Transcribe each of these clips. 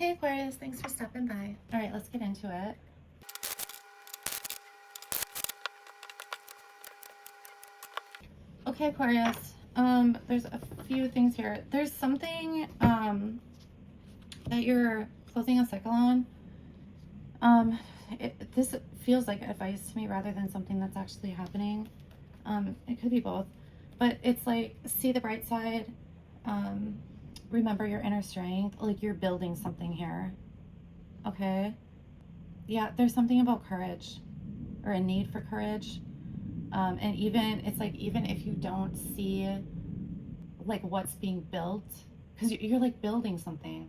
Hey Aquarius, thanks for stopping by. All right, let's get into it. Okay, Aquarius, there's a few things here. There's something that you're closing a cycle on. This feels like advice to me rather than something that's actually happening. It could be both, but it's like, see the bright side. Remember your inner strength, like you're building something here. Okay. Yeah, there's something about courage or a need for courage. And even, it's like, even if you don't see like what's being built, because you're like building something.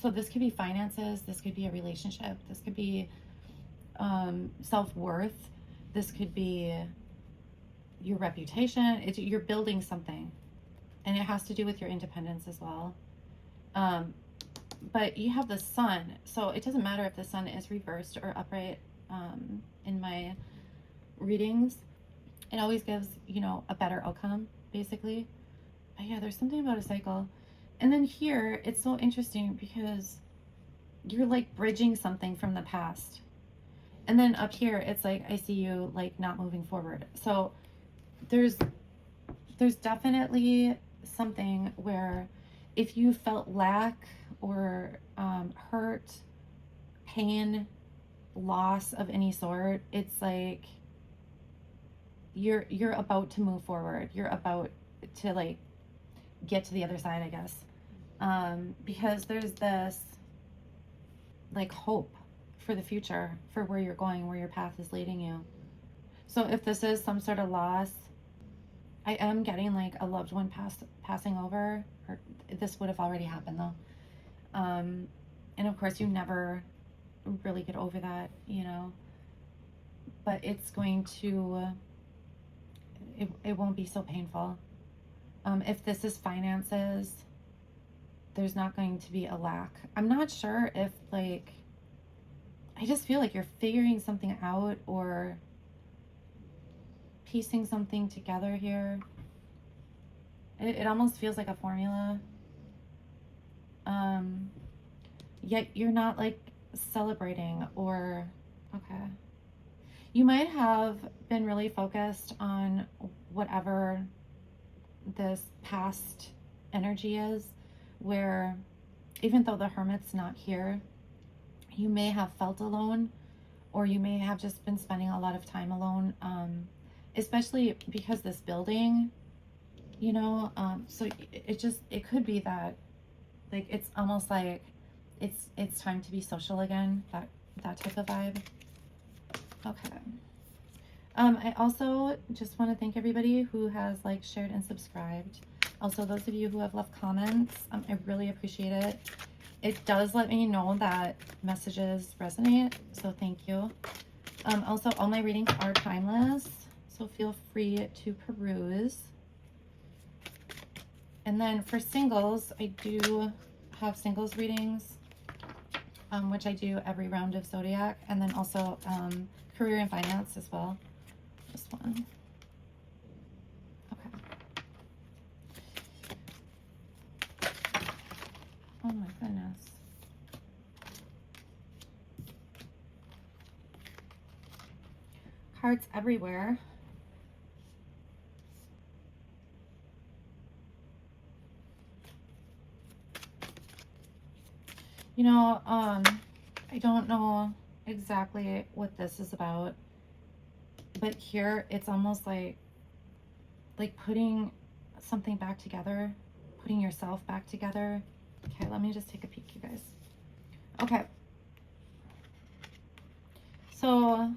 So this could be finances, this could be a relationship, this could be self-worth, this could be your reputation. You're building something, and it has to do with your independence as well. But you have the sun, so it doesn't matter if the sun is reversed or upright. In my readings, it always gives, you know, a better outcome, basically. But yeah, there's something about a cycle. And then here, it's so interesting because you're like bridging something from the past. And then up here, it's like, I see you like not moving forward. So there's definitely something where if you felt lack or hurt, pain, loss of any sort, it's like you're about to move forward. You're about to like get to the other side, I guess. Because there's this like hope for the future, for where you're going, where your path is leading you. So if this is some sort of loss, I am getting like a loved one passing over, or this would have already happened though. And of course you never really get over that, you know, but it's going to, it won't be so painful. If this is finances, there's not going to be a lack. I'm not sure if like, I just feel like you're figuring something out or piecing something together here. It almost feels like a formula. Yet you're not like celebrating or, okay. You might have been really focused on whatever this past energy is, where even though the Hermit's not here, you may have felt alone, or you may have just been spending a lot of time alone, especially because this building, you know, so it could be that like it's almost like it's time to be social again, that type of vibe. Okay. I also just want to thank everybody who has like shared and subscribed. Also, those of you who have left comments, I really appreciate it. It does let me know that messages resonate, so thank you. Also, all my readings are timeless, so feel free to peruse. And then for singles, I do have singles readings, which I do every round of Zodiac, and then also career and finance as well. This one. Okay. Oh my goodness. Cards everywhere. You know, I don't know exactly what this is about, but here it's almost like putting something back together, putting yourself back together. Okay, let me just take a peek, you guys. Okay. So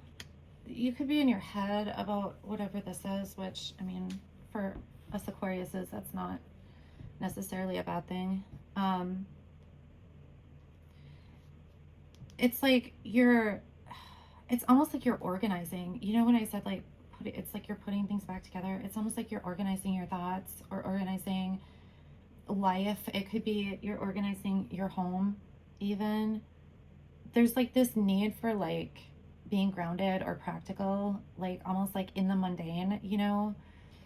you could be in your head about whatever this is, which, I mean, for us Aquariuses, that's not necessarily a bad thing. It's like it's almost like you're organizing. You know, when I said like, it's like you're putting things back together. It's almost like you're organizing your thoughts or organizing life. It could be you're organizing your home even. There's like this need for like being grounded or practical, like almost like in the mundane, you know.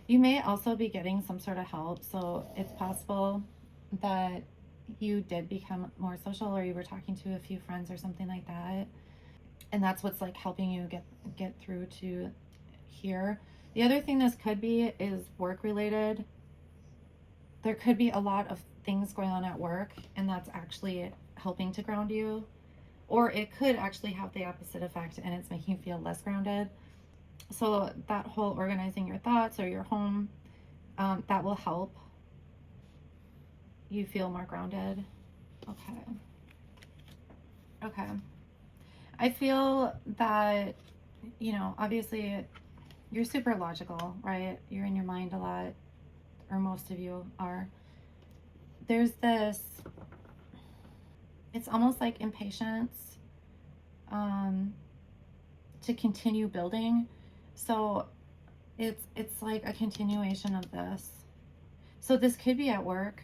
You may also be getting some sort of help, so it's possible that you did become more social, or you were talking to a few friends or something like that, and that's what's like helping you get through to here. The other thing this could be is work related. There could be a lot of things going on at work, and that's actually helping to ground you, or it could actually have the opposite effect and it's making you feel less grounded. So that whole organizing your thoughts or your home, that will help you feel more grounded. Okay. Okay. I feel that, obviously you're super logical, right? You're in your mind a lot, or most of you are. There's this, it's almost like impatience to continue building. So it's like a continuation of this. So this could be at work,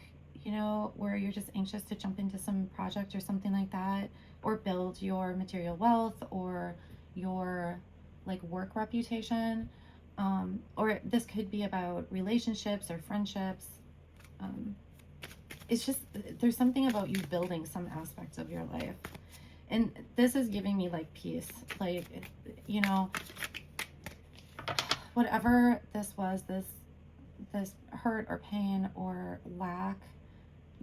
where you're just anxious to jump into some project or something like that, or build your material wealth or your like work reputation. Or this could be about relationships or friendships. It's just, there's something about you building some aspects of your life. And this is giving me like peace, like, whatever this was, this hurt or pain or lack,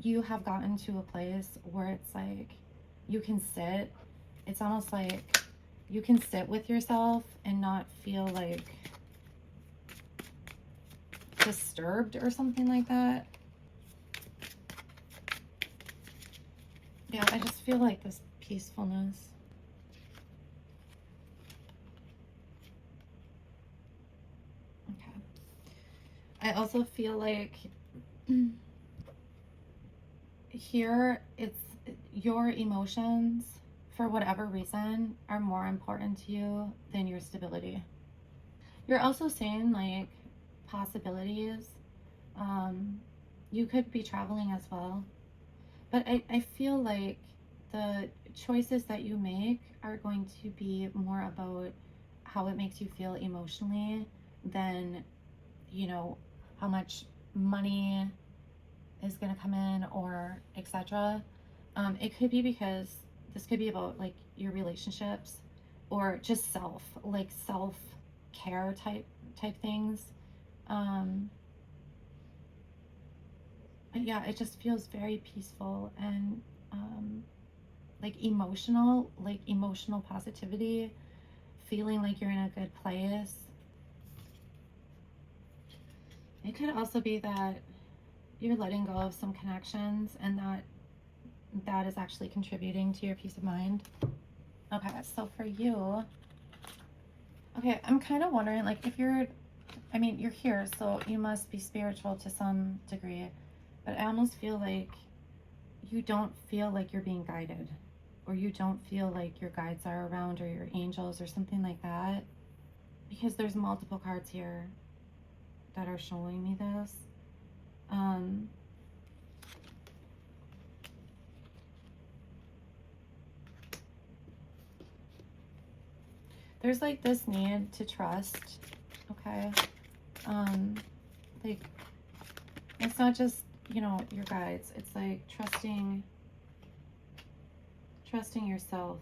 you have gotten to a place where it's like you can sit. It's almost like you can sit with yourself and not feel like disturbed or something like that. Yeah, I just feel like this peacefulness. Okay. I also feel like here it's your emotions, for whatever reason, are more important to you than your stability. You're also saying like possibilities. You could be traveling as well. But I feel like the choices that you make are going to be more about how it makes you feel emotionally than, how much money is going to come in or etc. It could be because this could be about like your relationships or just self care type things. Yeah, it just feels very peaceful and like emotional positivity, feeling like you're in a good place. It could also be that you're letting go of some connections, and that is actually contributing to your peace of mind. Okay, so for you, okay, I'm kind of wondering, like, if you're here, so you must be spiritual to some degree, but I almost feel like you don't feel like you're being guided, or you don't feel like your guides are around, or your angels or something like that, because there's multiple cards here that are showing me this. There's like this need to trust, okay? Like, it's not just, your guides. It's like trusting yourself.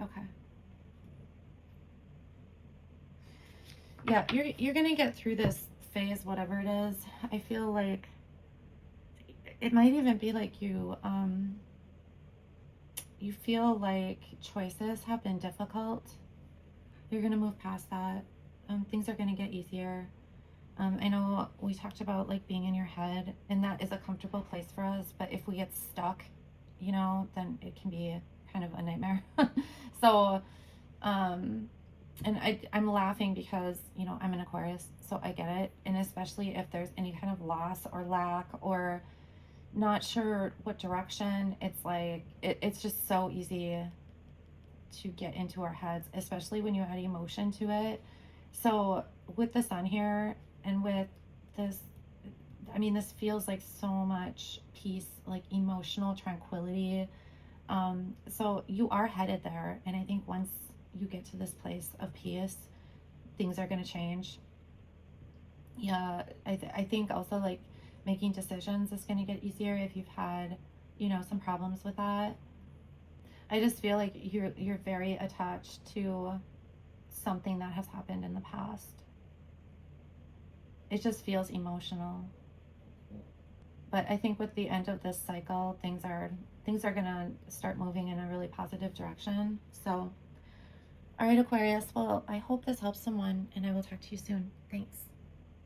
Okay. Yeah, you're gonna get through this phase, whatever it is. I feel like it might even be like you feel like choices have been difficult. You're gonna move past that. Things are gonna get easier. I know we talked about like being in your head, and that is a comfortable place for us, but if we get stuck, then it can be kind of a nightmare. So, and I'm laughing because, I'm an Aquarius, so I get it. And especially if there's any kind of loss or lack or not sure what direction, it's like, it's just so easy to get into our heads, especially when you add emotion to it. So with the sun here and with this, this feels like so much peace, like emotional tranquility. So you are headed there. And I think once you get to this place of peace, things are going to change. Yeah, I think also like making decisions is going to get easier if you've had, you know, some problems with that. I just feel like you're very attached to something that has happened in the past. It just feels emotional. But I think with the end of this cycle, things are going to start moving in a really positive direction. So, all right, Aquarius. Well, I hope this helps someone, and I will talk to you soon. Thanks.